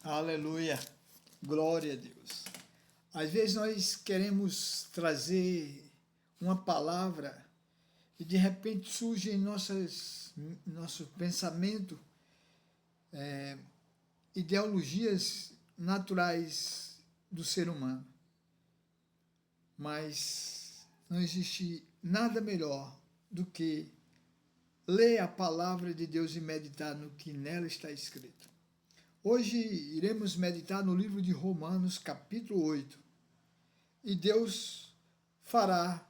Aleluia, glória a Deus. Às vezes nós queremos trazer uma palavra e de repente surge em nosso pensamento ideologias naturais do ser humano. Mas não existe nada melhor do que ler a palavra de Deus e meditar no que nela está escrito. Hoje iremos meditar no livro de Romanos, capítulo 8. E Deus fará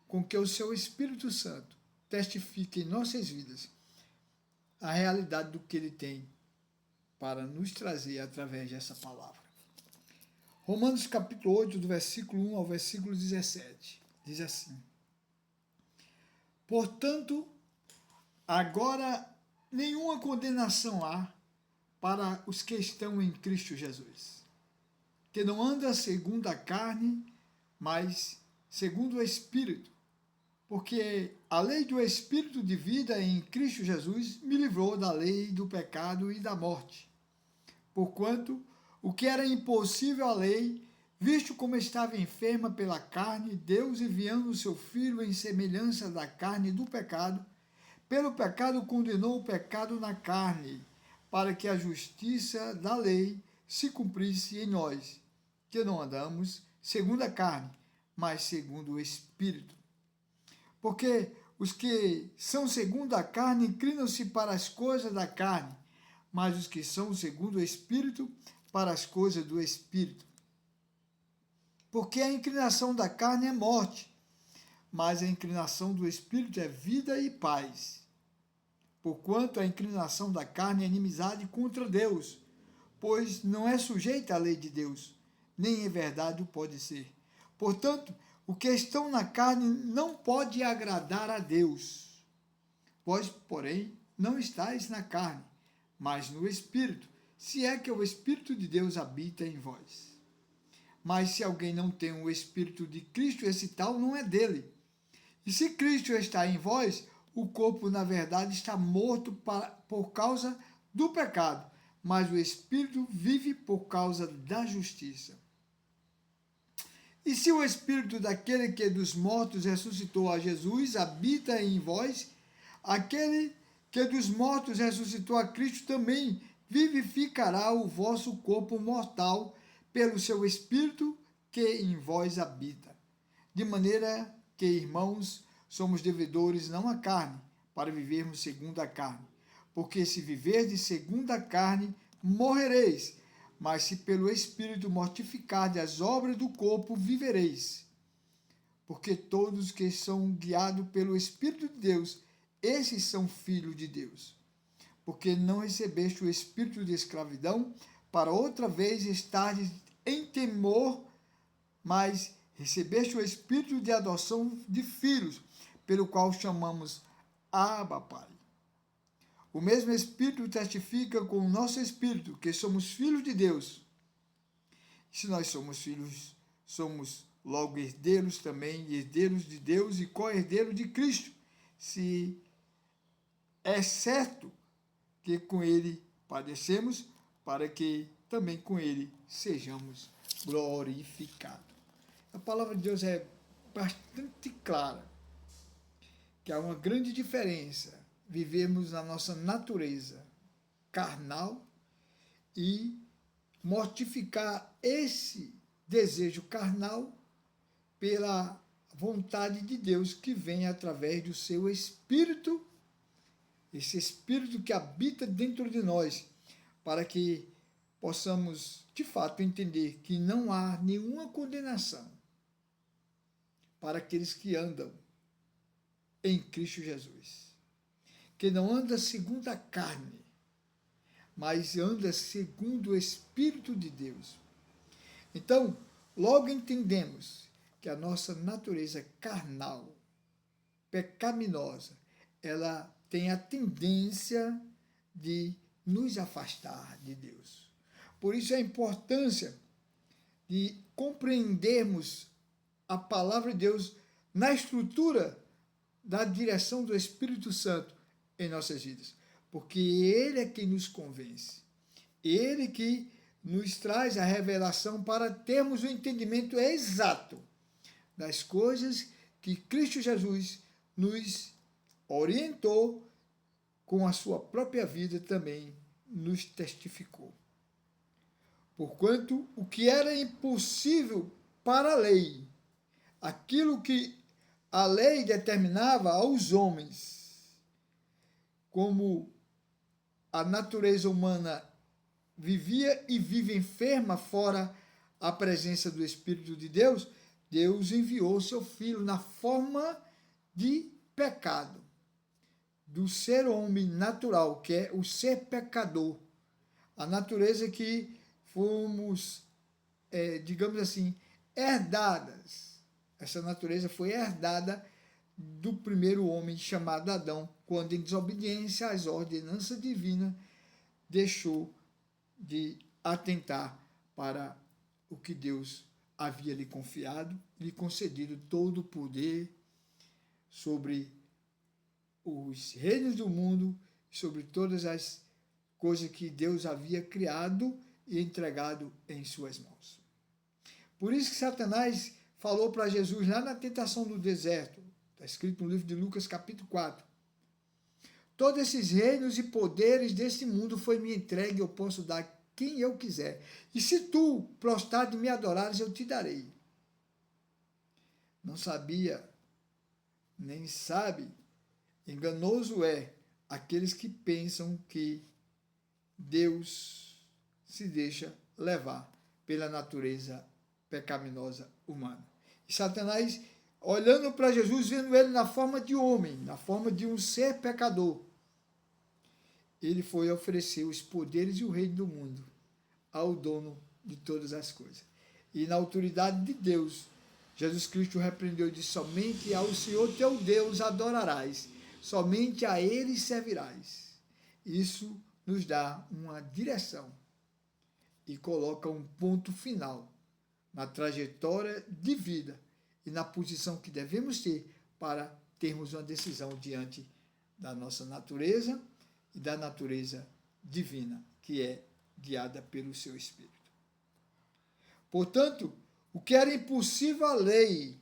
com que o seu Espírito Santo testifique em nossas vidas a realidade do que ele tem para nos trazer através dessa palavra. Romanos capítulo 8, do versículo 1 ao versículo 17, diz assim: Portanto, agora nenhuma condenação há para os que estão em Cristo Jesus, que não anda segundo a carne, mas segundo o Espírito, porque a lei do Espírito de vida em Cristo Jesus me livrou da lei do pecado e da morte. Porquanto o que era impossível à lei, visto como estava enferma pela carne, Deus enviando o seu Filho em semelhança da carne do pecado, pelo pecado condenou o pecado na carne, para que a justiça da lei se cumprisse em nós, que não andamos segundo a carne, mas segundo o Espírito. Porque os que são segundo a carne inclinam-se para as coisas da carne, mas os que são segundo o Espírito, para as coisas do Espírito. Porque a inclinação da carne é morte, mas a inclinação do Espírito é vida e paz. Porquanto a inclinação da carne é inimizade contra Deus, pois não é sujeita à lei de Deus, nem em verdade o pode ser. Portanto, o que estão na carne não pode agradar a Deus. Vós, porém, não estáis na carne, mas no Espírito, se é que o Espírito de Deus habita em vós. Mas se alguém não tem o Espírito de Cristo, esse tal não é dele. E se Cristo está em vós, o corpo, na verdade, está morto por causa do pecado, mas o Espírito vive por causa da justiça. E se o Espírito daquele que dos mortos ressuscitou a Jesus habita em vós, aquele que dos mortos ressuscitou a Cristo também vivificará o vosso corpo mortal pelo seu Espírito que em vós habita. De maneira que, irmãos, somos devedores não à carne, para vivermos segundo a carne. Porque se viverdes segundo a carne, morrereis, mas se pelo Espírito mortificardes as obras do corpo, vivereis. Porque todos que são guiados pelo Espírito de Deus, esses são filhos de Deus. Porque não recebeste o espírito de escravidão, para outra vez estardes em temor, mas recebeste o espírito de adoção de filhos, pelo qual chamamos Abba, Pai. O mesmo Espírito testifica com o nosso espírito que somos filhos de Deus. Se nós somos filhos, somos logo herdeiros também, herdeiros de Deus e co-herdeiros de Cristo. Se é certo que com ele padecemos, para que também com ele sejamos glorificados. A palavra de Deus é bastante clara, que há uma grande diferença vivermos na nossa natureza carnal e mortificar esse desejo carnal pela vontade de Deus que vem através do seu Espírito, esse Espírito que habita dentro de nós, para que possamos de fato entender que não há nenhuma condenação para aqueles que andam em Cristo Jesus, que não anda segundo a carne, mas anda segundo o Espírito de Deus. Então, logo entendemos que a nossa natureza carnal, pecaminosa, ela tem a tendência de nos afastar de Deus. Por isso a importância de compreendermos a palavra de Deus na estrutura da direção do Espírito Santo em nossas vidas, porque Ele é quem nos convence. Ele que nos traz a revelação para termos o entendimento exato das coisas que Cristo Jesus nos orientou com a sua própria vida também nos testificou. Porquanto o que era impossível para a lei, aquilo que a lei determinava aos homens, como a natureza humana vivia e vive enferma fora a presença do Espírito de Deus, Deus enviou seu Filho na forma de pecado, do ser homem natural, que é o ser pecador, a natureza que fomos, digamos assim, herdadas. Essa natureza foi herdada do primeiro homem chamado Adão, quando, em desobediência às ordenanças divinas, deixou de atentar para o que Deus havia lhe confiado, lhe concedido todo o poder sobre os reinos do mundo, sobre todas as coisas que Deus havia criado e entregado em suas mãos. Por isso que Satanás falou para Jesus lá na tentação do deserto, está escrito no livro de Lucas, capítulo 4. Todos esses reinos e poderes deste mundo foi me entregue, eu posso dar quem eu quiser. E se tu prostrado me adorares, eu te darei. Não sabia, nem sabe, enganoso é aqueles que pensam que Deus se deixa levar pela natureza pecaminosa humana. E Satanás, olhando para Jesus, vendo ele na forma de homem, na forma de um ser pecador, ele foi oferecer os poderes e o reino do mundo ao dono de todas as coisas. E na autoridade de Deus, Jesus Cristo repreendeu e disse: somente ao Senhor teu Deus adorarás, somente a Ele servirás. Isso nos dá uma direção e coloca um ponto final na trajetória de vida e na posição que devemos ter para termos uma decisão diante da nossa natureza e da natureza divina, que é guiada pelo seu Espírito. Portanto, o que era impossível à lei,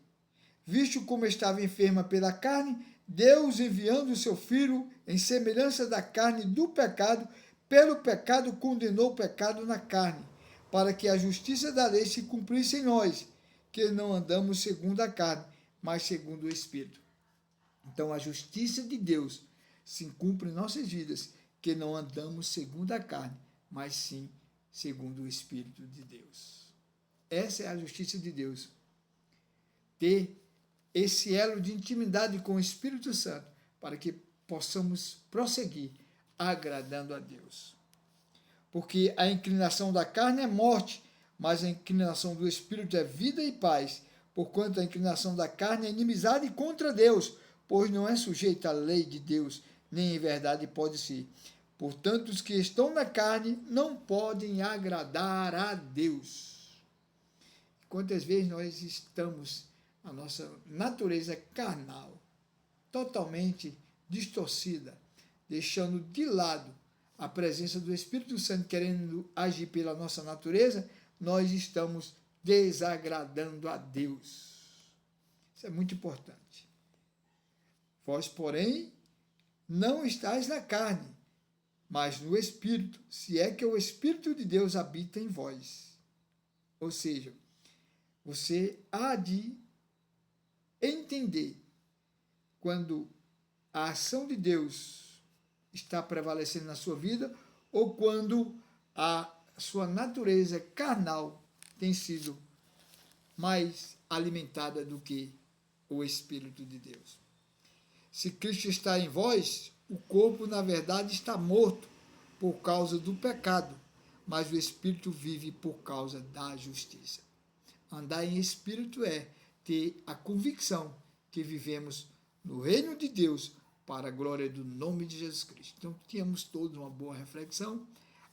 visto como estava enferma pela carne, Deus, enviando o seu Filho em semelhança da carne do pecado, pelo pecado condenou o pecado na carne, para que a justiça da lei se cumprisse em nós, que não andamos segundo a carne, mas segundo o Espírito. Então, a justiça de Deus se cumpre em nossas vidas, que não andamos segundo a carne, mas sim segundo o Espírito de Deus. Essa é a justiça de Deus. Ter esse elo de intimidade com o Espírito Santo, para que possamos prosseguir agradando a Deus. Porque a inclinação da carne é morte, mas a inclinação do Espírito é vida e paz, porquanto a inclinação da carne é inimizade contra Deus, pois não é sujeita à lei de Deus, nem em verdade pode ser. Portanto, os que estão na carne não podem agradar a Deus. Quantas vezes nós estamos, a nossa natureza carnal, totalmente distorcida, deixando de lado a presença do Espírito Santo querendo agir pela nossa natureza, nós estamos desagradando a Deus. Isso é muito importante. Vós, porém, não estáis na carne, mas no Espírito, se é que o Espírito de Deus habita em vós. Ou seja, você há de entender quando a ação de Deus está prevalecendo na sua vida ou quando a sua natureza carnal tem sido mais alimentada do que o Espírito de Deus. Se Cristo está em vós, o corpo, na verdade, está morto por causa do pecado, mas o Espírito vive por causa da justiça. Andar em Espírito é ter a convicção que vivemos no reino de Deus para a glória do nome de Jesus Cristo. Então, tínhamos todos uma boa reflexão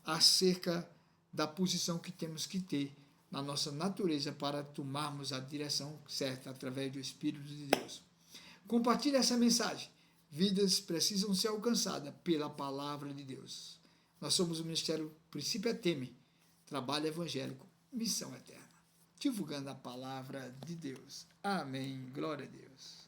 acerca da posição que temos que ter na nossa natureza para tomarmos a direção certa através do Espírito de Deus. Compartilhe essa mensagem. Vidas precisam ser alcançadas pela palavra de Deus. Nós somos o Ministério Princípio Teme, Trabalho Evangélico, Missão Eterna, divulgando a palavra de Deus. Amém. Glória a Deus.